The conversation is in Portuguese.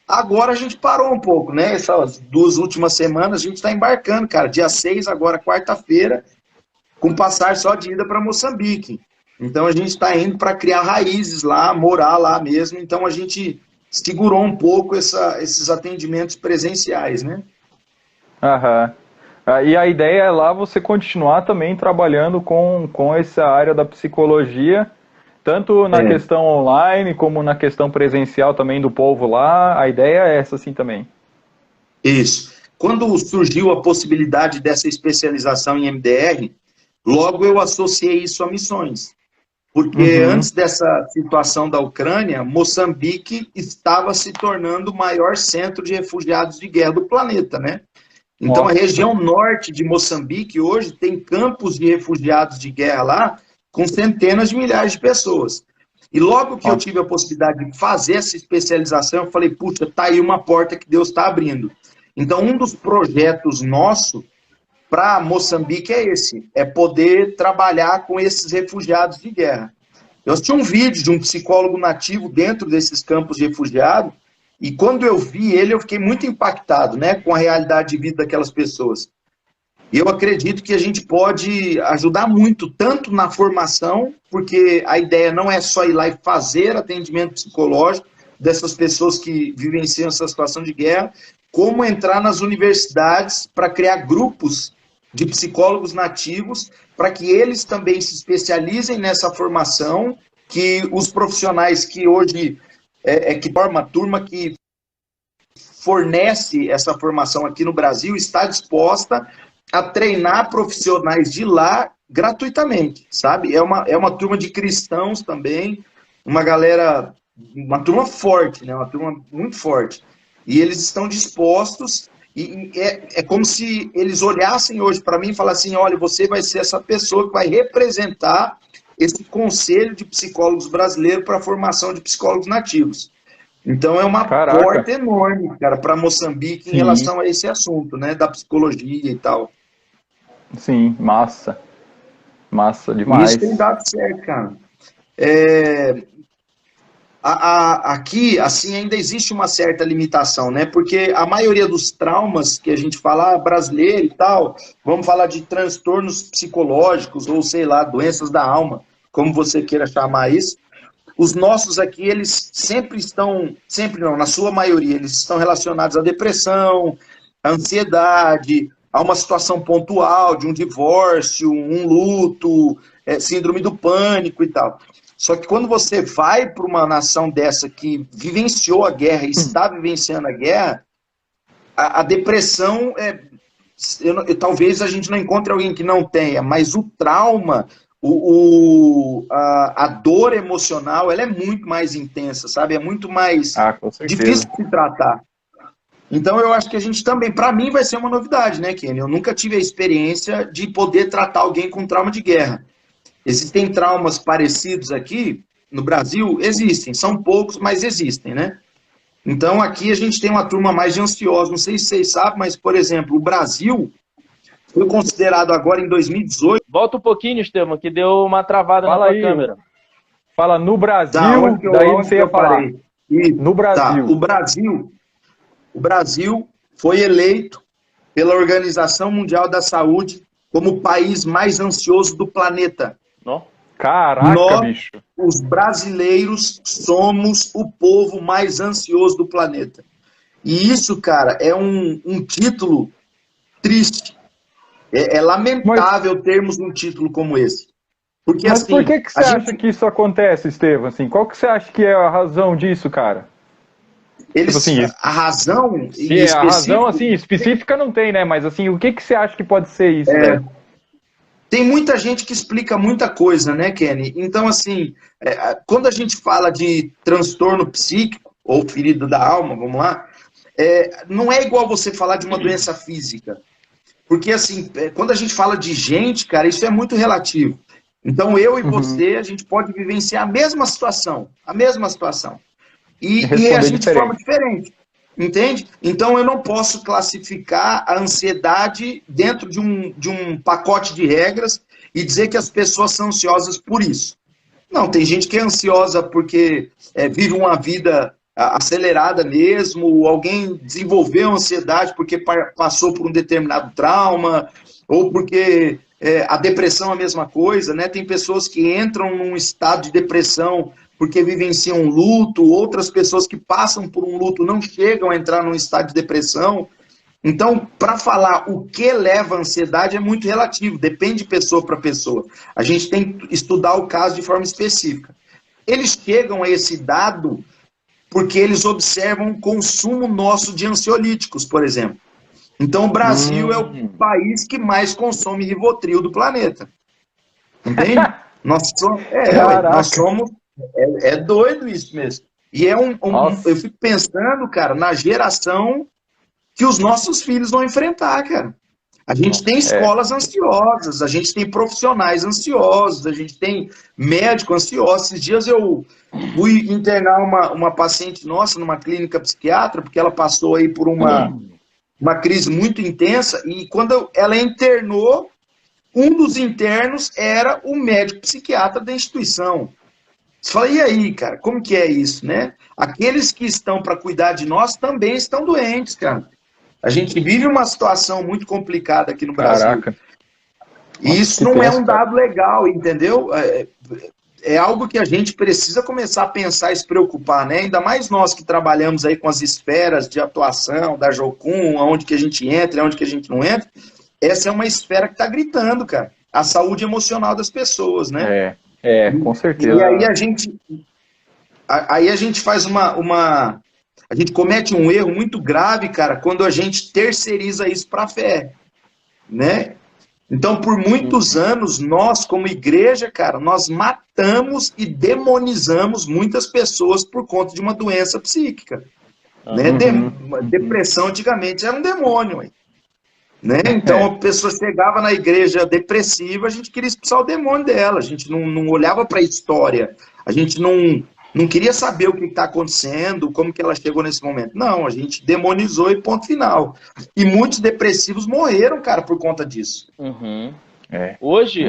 Agora a gente parou um pouco, né? Essas 2 últimas semanas a gente está embarcando, cara. Dia 6 agora, quarta-feira, com passagem só de ida para Moçambique. Então a gente está indo para criar raízes lá, morar lá mesmo. Então a gente segurou um pouco esses atendimentos presenciais, né? Aham. E a ideia é lá você continuar também trabalhando com essa área da psicologia, tanto na É, questão online como na questão presencial também do povo lá. A ideia é essa sim também. isso. Quando surgiu a possibilidade dessa especialização em MDR, logo eu associei isso a missões. Porque Uhum. antes dessa situação da Ucrânia, Moçambique estava se tornando o maior centro de refugiados de guerra do planeta, né? Então, a Nossa. região norte de Moçambique hoje tem campos de refugiados de guerra lá, com centenas de milhares de pessoas. E logo que eu Nossa. tive a possibilidade de fazer essa especialização, eu falei, puxa, tá aí uma porta que Deus está abrindo. Então, um dos projetos nosso para Moçambique é esse, é poder trabalhar com esses refugiados de guerra. Eu assisti um vídeo de um psicólogo nativo dentro desses campos de refugiados, e quando eu vi ele, eu fiquei muito impactado, né, com a realidade de vida daquelas pessoas. E eu acredito que a gente pode ajudar muito, tanto na formação, porque a ideia não é só ir lá e fazer atendimento psicológico dessas pessoas que vivenciam essa situação de guerra, como entrar nas universidades para criar grupos de psicólogos nativos, para que eles também se especializem nessa formação, que os profissionais que hoje que forma a turma que fornece essa formação aqui no Brasil está disposta a treinar profissionais de lá gratuitamente, sabe? É uma turma de cristãos também, uma galera, uma turma forte, né? Uma turma muito forte. E eles estão dispostos, e é como se eles olhassem hoje para mim e falassem, olha, você vai ser essa pessoa que vai representar esse conselho de psicólogos brasileiro para a formação de psicólogos nativos. Então é uma Caraca. porta enorme, cara, para Moçambique em Sim, relação a esse assunto, né, da psicologia e tal. sim, massa. Massa E isso tem demais. dado certo, cara. É, aqui, assim, ainda existe uma certa limitação, né? Porque a maioria dos traumas que a gente fala, brasileiro e tal, vamos falar de transtornos psicológicos ou, sei lá, doenças da alma, como você queira chamar isso. Os nossos aqui, eles sempre estão, sempre não, na sua maioria, eles estão relacionados à depressão, à ansiedade, a uma situação pontual de um divórcio, um luto, síndrome do pânico e tal. Só que quando você vai para uma nação dessa que vivenciou a guerra e está vivenciando a guerra, a depressão talvez a gente não encontre alguém que não tenha, mas o trauma, a dor emocional, ela é muito mais intensa, sabe? É muito mais Ah, com difícil certeza. de se tratar. Então eu acho que a gente também, para mim vai ser uma novidade, né, Kenny? Eu nunca tive a experiência de poder tratar alguém com trauma de guerra. Existem traumas parecidos aqui no Brasil? Existem, são poucos, mas existem, né? Então aqui a gente tem uma turma mais de ansiosos. Não sei se vocês sabem, mas, por exemplo, o Brasil foi considerado agora em 2018. Volta um pouquinho, Estevam, que deu uma travada na Fala tua aí, câmera. fala no Tá, Brasil, daí onde você que ia eu falar. parei? E, No tá, Brasil. o Brasil foi eleito pela Organização Mundial da Saúde como o país mais ansioso do planeta. Não? Caraca, Nós, bicho. os brasileiros, somos o povo mais ansioso do planeta. E isso, cara, é um título triste. É Mas, lamentável termos um título como esse. Porque, mas por assim, que que a você acha gente, que isso acontece, Estevam? Assim, qual que você acha que é a razão disso, cara? Tipo eles, assim, a razão se em é a razão específico, assim específica não tem, né? Mas assim, o que que você acha que pode ser isso, velho? tem muita gente que explica muita coisa, né, Kenny? Então, assim, quando a gente fala de transtorno psíquico, ou ferida da alma, vamos lá, não é igual você falar de uma doença física. Porque, assim, quando a gente fala de gente, cara, isso é muito relativo. Então, eu e Uhum. você, a gente pode vivenciar a mesma situação, a mesma situação. E E responder agir de forma diferente. diferente. Entende? Então eu não posso classificar a ansiedade dentro de um pacote de regras e dizer que as pessoas são ansiosas por isso. Não, tem gente que é ansiosa porque vive uma vida acelerada mesmo, alguém desenvolveu ansiedade porque passou por um determinado trauma, ou porque a depressão é a mesma coisa, né? Tem pessoas que entram num estado de depressão porque vivenciam um luto, outras pessoas que passam por um luto não chegam a entrar num estado de depressão. Então, para falar o que leva à ansiedade é muito relativo, depende de pessoa para pessoa. A gente tem que estudar o caso de forma específica. Eles chegam a esse dado porque eles observam o consumo nosso de ansiolíticos, por exemplo. Então, o Brasil é o país que mais consome Rivotril do planeta. Entende? nós somos... É doido isso mesmo. E eu fico pensando, cara, na geração que os nossos filhos vão enfrentar, cara. A gente tem escolas ansiosas, a gente tem profissionais ansiosos, a gente tem médico ansioso. Esses dias eu fui internar uma paciente nossa numa clínica psiquiatra, porque ela passou aí por uma crise muito intensa, e quando ela internou, um dos internos era o médico psiquiatra da instituição. Você fala, e aí, cara, como que é isso, né? Aqueles que estão para cuidar de nós também estão doentes, cara. A gente vive uma situação muito complicada aqui no Brasil. Caraca. E isso não é um dado legal, entendeu? É algo que a gente precisa começar a pensar e se preocupar, né? Ainda mais nós que trabalhamos aí com as esferas de atuação da Jocum, aonde que a gente entra, aonde que a gente não entra. Essa é uma esfera que está gritando, cara. A saúde emocional das pessoas, né? Com certeza. E aí a gente faz a gente comete um erro muito grave, cara, quando a gente terceiriza isso para a fé, né? Então, por muitos anos, nós, como igreja, cara, nós matamos e demonizamos muitas pessoas por conta de uma doença psíquica. Né? Depressão, antigamente, era um demônio, né? Então, a pessoa chegava na igreja depressiva, a gente queria expulsar o demônio dela, a gente não olhava para a história, a gente não queria saber o que está acontecendo, como que ela chegou nesse momento. Não, a gente demonizou e ponto final. E muitos depressivos morreram, cara, por conta disso. Hoje,